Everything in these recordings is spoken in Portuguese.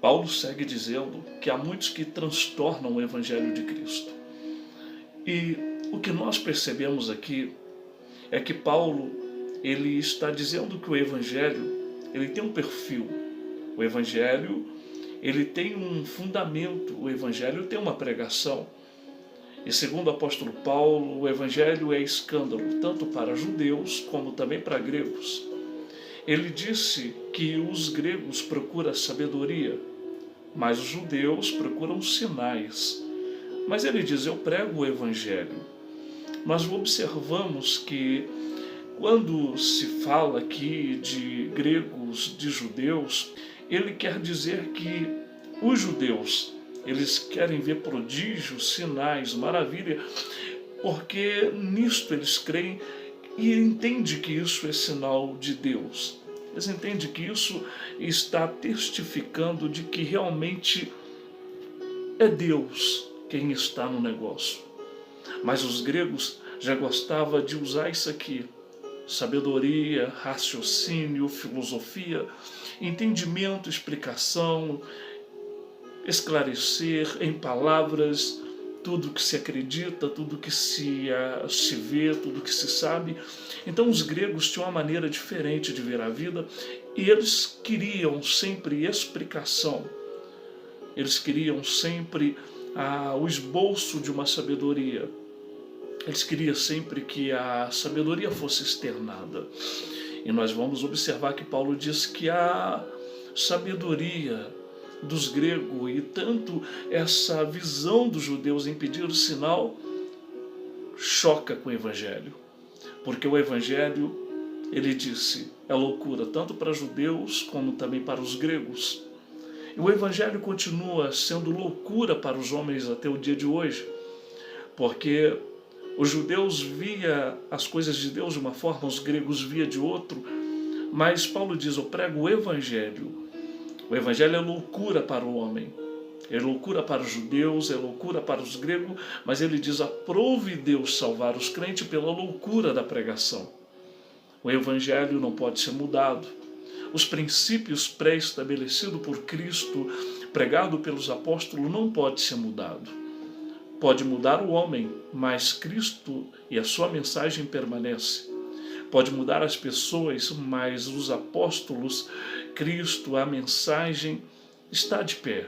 Paulo segue dizendo que há muitos que transtornam o Evangelho de Cristo. E o que nós percebemos aqui é que Paulo ele está dizendo que o Evangelho ele tem um perfil. O Evangelho ele tem um fundamento, o Evangelho tem uma pregação. E segundo o apóstolo Paulo, o Evangelho é escândalo, tanto para judeus como também para gregos. Ele disse que os gregos procuram sabedoria, mas os judeus procuram sinais. Mas ele diz, eu prego o Evangelho. Nós observamos que quando se fala aqui de gregos, de judeus, ele quer dizer que os judeus, eles querem ver prodígios, sinais, maravilha, porque nisto eles creem e entendem que isso é sinal de Deus. Eles entendem que isso está testificando de que realmente é Deus quem está no negócio. Mas os gregos já gostavam de usar isso aqui. Sabedoria, raciocínio, filosofia, entendimento, explicação, esclarecer em palavras tudo que se acredita, tudo que se vê, tudo que se sabe. Então os gregos tinham uma maneira diferente de ver a vida e eles queriam sempre explicação. Eles queriam sempre o esboço de uma sabedoria. Eles queriam sempre que a sabedoria fosse externada. E nós vamos observar que Paulo diz que a sabedoria dos gregos e tanto essa visão dos judeus em pedir o sinal choca com o Evangelho. Porque o Evangelho, ele disse, é loucura tanto para judeus como também para os gregos. E o Evangelho continua sendo loucura para os homens até o dia de hoje, porque os judeus via as coisas de Deus de uma forma, os gregos via de outro, mas Paulo diz, eu prego o Evangelho. O Evangelho é loucura para o homem, é loucura para os judeus, é loucura para os gregos, mas ele diz, aprove Deus salvar os crentes pela loucura da pregação. O Evangelho não pode ser mudado. Os princípios pré-estabelecidos por Cristo, pregado pelos apóstolos, não pode ser mudado. Pode mudar o homem, mas Cristo e a sua mensagem permanece. Pode mudar as pessoas, mas os apóstolos, Cristo, a mensagem está de pé.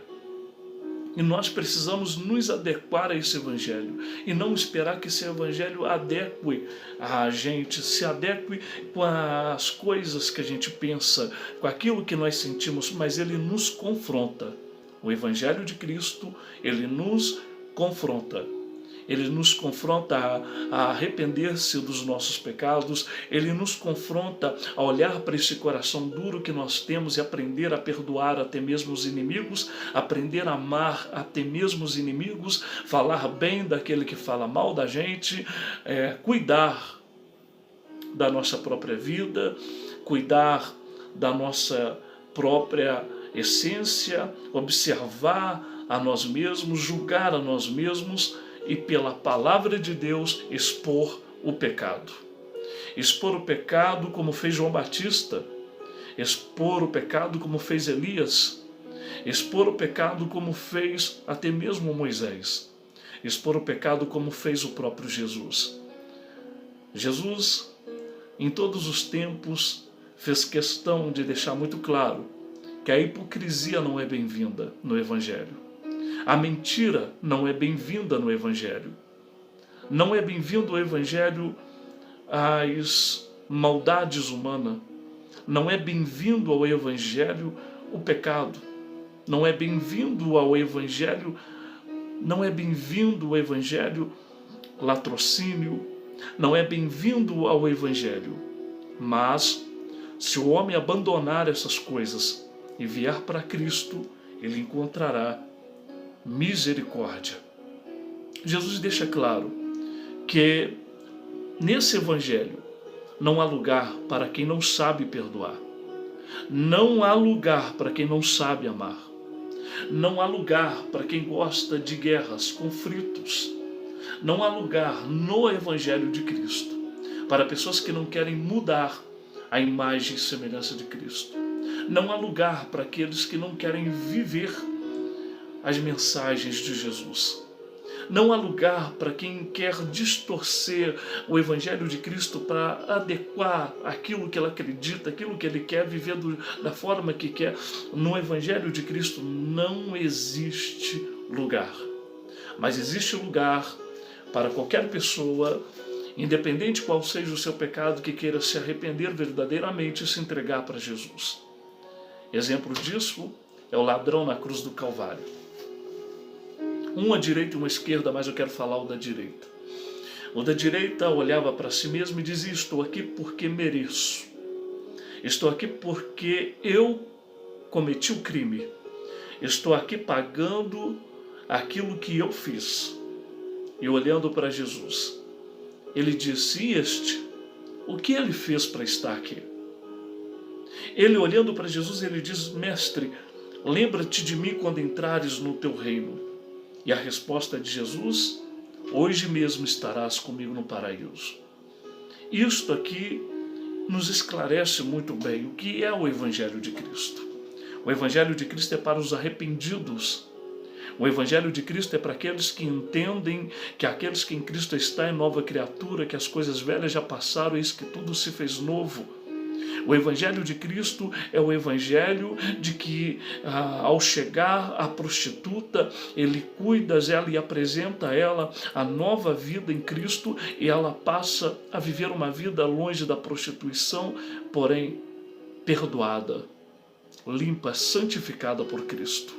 E nós precisamos nos adequar a esse Evangelho e não esperar que esse Evangelho adeque a gente, se adeque com as coisas que a gente pensa, com aquilo que nós sentimos, mas ele nos confronta. O Evangelho de Cristo, ele nos confronta. Ele nos confronta a arrepender-se dos nossos pecados, ele nos confronta a olhar para esse coração duro que nós temos e aprender a perdoar até mesmo os inimigos, aprender a amar até mesmo os inimigos, falar bem daquele que fala mal da gente, cuidar da nossa própria vida, cuidar da nossa própria essência, observar a nós mesmos, julgar a nós mesmos, e pela palavra de Deus expor o pecado. Expor o pecado como fez João Batista, expor o pecado como fez Elias, expor o pecado como fez até mesmo Moisés, expor o pecado como fez o próprio Jesus. Jesus, em todos os tempos, fez questão de deixar muito claro que a hipocrisia não é bem-vinda no Evangelho. A mentira não é bem-vinda no Evangelho. Não é bem-vindo ao Evangelho as maldades humanas. Não é bem-vindo ao Evangelho o pecado. Não é bem-vindo ao Evangelho, não é bem-vindo ao Evangelho latrocínio. Não é bem-vindo ao Evangelho. Mas, se o homem abandonar essas coisas e vier para Cristo, ele encontrará misericórdia. Jesus deixa claro que nesse Evangelho não há lugar para quem não sabe perdoar. Não há lugar para quem não sabe amar. Não há lugar para quem gosta de guerras, conflitos. Não há lugar no Evangelho de Cristo para pessoas que não querem mudar a imagem e semelhança de Cristo. Não há lugar para aqueles que não querem viver as mensagens de Jesus. Não há lugar para quem quer distorcer o Evangelho de Cristo para adequar aquilo que ele acredita, aquilo que ele quer viver da forma que quer. No Evangelho de Cristo não existe lugar. Mas existe lugar para qualquer pessoa, independente qual seja o seu pecado, que queira se arrepender verdadeiramente e se entregar para Jesus. Exemplo disso é o ladrão na cruz do Calvário. Um à direita e uma à esquerda, mas eu quero falar o da direita. O da direita olhava para si mesmo e dizia: estou aqui porque mereço. Estou aqui porque eu cometi o crime. Estou aqui pagando aquilo que eu fiz. E olhando para Jesus, ele disse: e este? O que ele fez para estar aqui? Ele olhando para Jesus, ele diz: mestre, lembra-te de mim quando entrares no teu reino. E a resposta de Jesus: hoje mesmo estarás comigo no paraíso. Isto aqui nos esclarece muito bem o que é o Evangelho de Cristo. O Evangelho de Cristo é para os arrependidos. O Evangelho de Cristo é para aqueles que entendem que aqueles que em Cristo está é nova criatura, que as coisas velhas já passaram, eis que tudo se fez novo. O Evangelho de Cristo é o Evangelho de que, ao chegar a prostituta, ele cuida dela e apresenta a ela a nova vida em Cristo, e ela passa a viver uma vida longe da prostituição, porém perdoada, limpa, santificada por Cristo.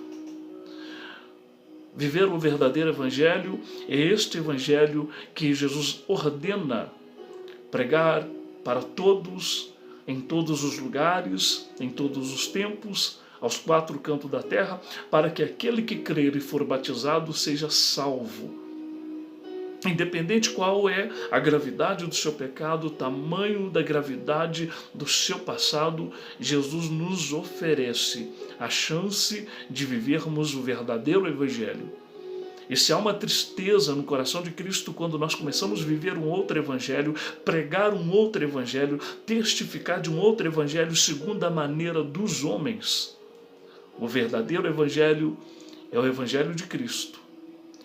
Viver o verdadeiro Evangelho é este Evangelho que Jesus ordena pregar para todos, em todos os lugares, em todos os tempos, aos quatro cantos da terra, para que aquele que crer e for batizado seja salvo. Independente qual é a gravidade do seu pecado, o tamanho da gravidade do seu passado, Jesus nos oferece a chance de vivermos o verdadeiro Evangelho. E se há uma tristeza no coração de Cristo quando nós começamos a viver um outro Evangelho, pregar um outro Evangelho, testificar de um outro Evangelho segundo a maneira dos homens, o verdadeiro Evangelho é o Evangelho de Cristo.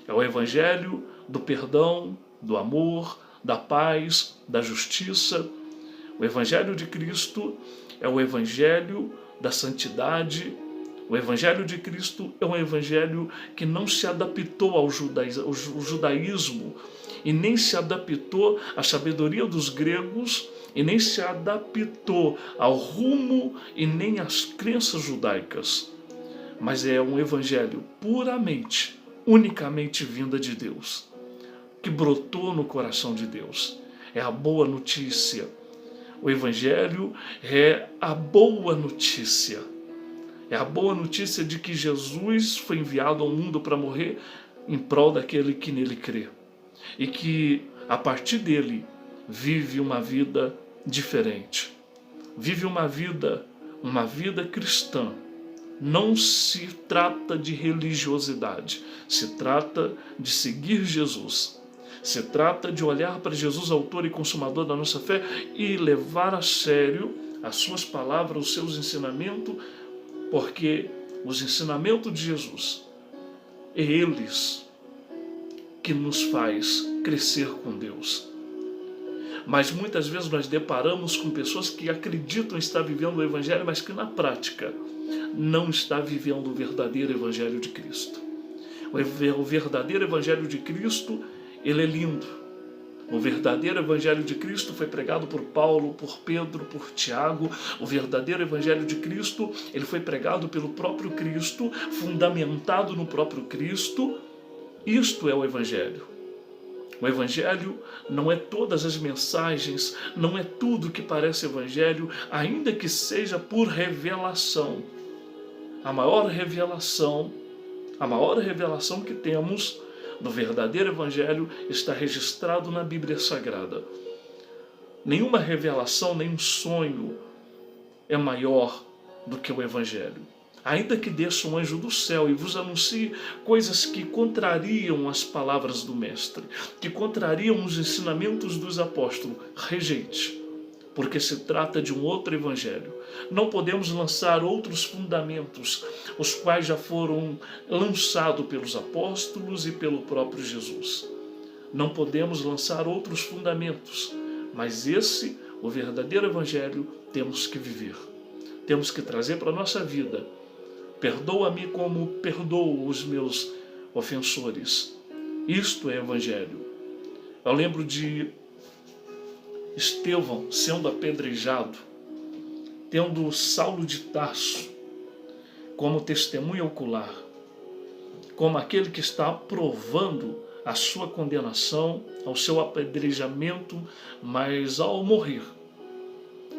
É o Evangelho do perdão, do amor, da paz, da justiça. O Evangelho de Cristo é o Evangelho da santidade. O Evangelho de Cristo é um Evangelho que não se adaptou ao judaísmo e nem se adaptou à sabedoria dos gregos e nem se adaptou ao rumo e nem às crenças judaicas. Mas é um Evangelho puramente, unicamente vinda de Deus, que brotou no coração de Deus. É a boa notícia. O Evangelho é a boa notícia. É a boa notícia de que Jesus foi enviado ao mundo para morrer em prol daquele que nele crê. E que, a partir dele, vive uma vida diferente. Vive uma vida cristã. Não se trata de religiosidade, se trata de seguir Jesus. Se trata de olhar para Jesus, autor e consumador da nossa fé, e levar a sério as suas palavras, os seus ensinamentos, porque os ensinamentos de Jesus é eles que nos faz crescer com Deus. Mas muitas vezes nós deparamos com pessoas que acreditam estar vivendo o Evangelho, mas que na prática não está vivendo o verdadeiro Evangelho de Cristo. O verdadeiro Evangelho de Cristo, ele é lindo. O verdadeiro Evangelho de Cristo foi pregado por Paulo, por Pedro, por Tiago. O verdadeiro Evangelho de Cristo, ele foi pregado pelo próprio Cristo, fundamentado no próprio Cristo. Isto é o Evangelho. O Evangelho não é todas as mensagens, não é tudo que parece Evangelho, ainda que seja por revelação. A maior revelação que temos do verdadeiro Evangelho está registrado na Bíblia Sagrada. Nenhuma revelação, nenhum sonho é maior do que o Evangelho. Ainda que desça um anjo do céu e vos anuncie coisas que contrariam as palavras do Mestre, que contrariam os ensinamentos dos apóstolos, rejeite, porque se trata de um outro evangelho. Não podemos lançar outros fundamentos, os quais já foram lançados pelos apóstolos e pelo próprio Jesus. Não podemos lançar outros fundamentos, mas esse, o verdadeiro evangelho, temos que viver. Temos que trazer para a nossa vida. Perdoa-me como perdoo os meus ofensores. Isto é evangelho. Eu lembro de Estevão sendo apedrejado, tendo Saulo de Tarso como testemunha ocular, como aquele que está aprovando a sua condenação, ao seu apedrejamento, mas ao morrer,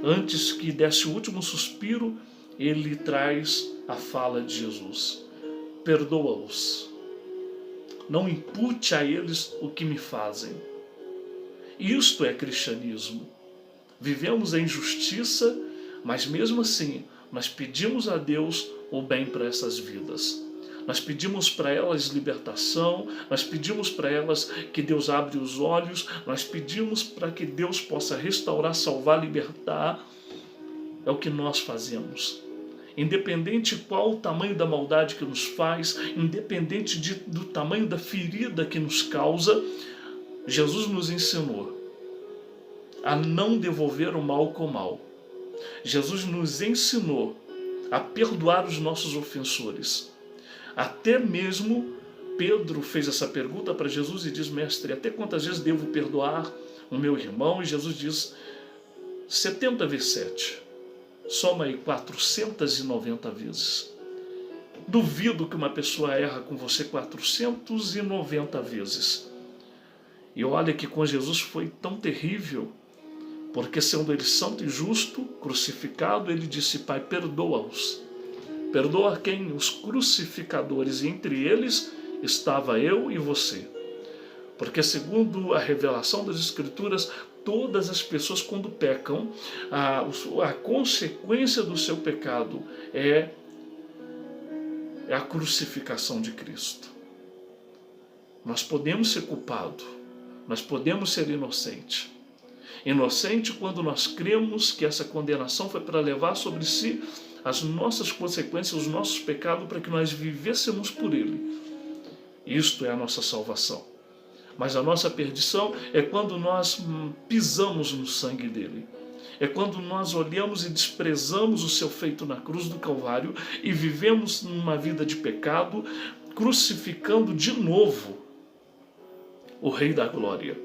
antes que desse o último suspiro, ele traz a fala de Jesus: perdoa-os, não impute a eles o que me fazem. Isto é cristianismo. Vivemos em justiça, mas mesmo assim nós pedimos a Deus o bem para essas vidas. Nós pedimos para elas libertação, nós pedimos para elas que Deus abra os olhos, nós pedimos para que Deus possa restaurar, salvar, libertar. É o que nós fazemos. Independente qual o tamanho da maldade que nos faz, independente do tamanho da ferida que nos causa, Jesus nos ensinou a não devolver o mal com o mal. Jesus nos ensinou a perdoar os nossos ofensores. Até mesmo Pedro fez essa pergunta para Jesus e diz: mestre, até quantas vezes devo perdoar o meu irmão? E Jesus diz: 70 vezes 7. Soma aí 490 vezes. Duvido que uma pessoa erra com você 490 vezes. E olha que com Jesus foi tão terrível, porque sendo ele santo e justo, crucificado, ele disse: Pai, perdoa-os. Perdoa quem? Os crucificadores, e entre eles estava eu e você. Porque segundo a revelação das Escrituras, todas as pessoas quando pecam, a consequência do seu pecado é a crucificação de Cristo. Nós podemos ser culpados, nós podemos ser inocentes. Inocente quando nós cremos que essa condenação foi para levar sobre si as nossas consequências, os nossos pecados, para que nós vivêssemos por Ele. Isto é a nossa salvação. Mas a nossa perdição é quando nós pisamos no sangue dele. É quando nós olhamos e desprezamos o seu feito na cruz do Calvário e vivemos numa vida de pecado, crucificando de novo o Rei da Glória.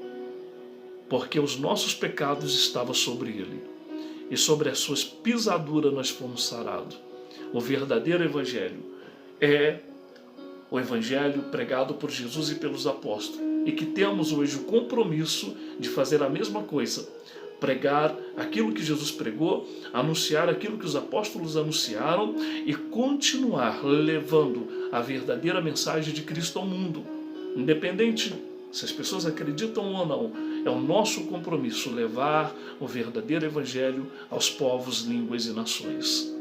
Porque os nossos pecados estavam sobre ele. E sobre as suas pisaduras nós fomos sarados. O verdadeiro evangelho é o evangelho pregado por Jesus e pelos apóstolos. E que temos hoje o compromisso de fazer a mesma coisa. Pregar aquilo que Jesus pregou, anunciar aquilo que os apóstolos anunciaram e continuar levando a verdadeira mensagem de Cristo ao mundo. Independente se as pessoas acreditam ou não, é o nosso compromisso levar o verdadeiro evangelho aos povos, línguas e nações.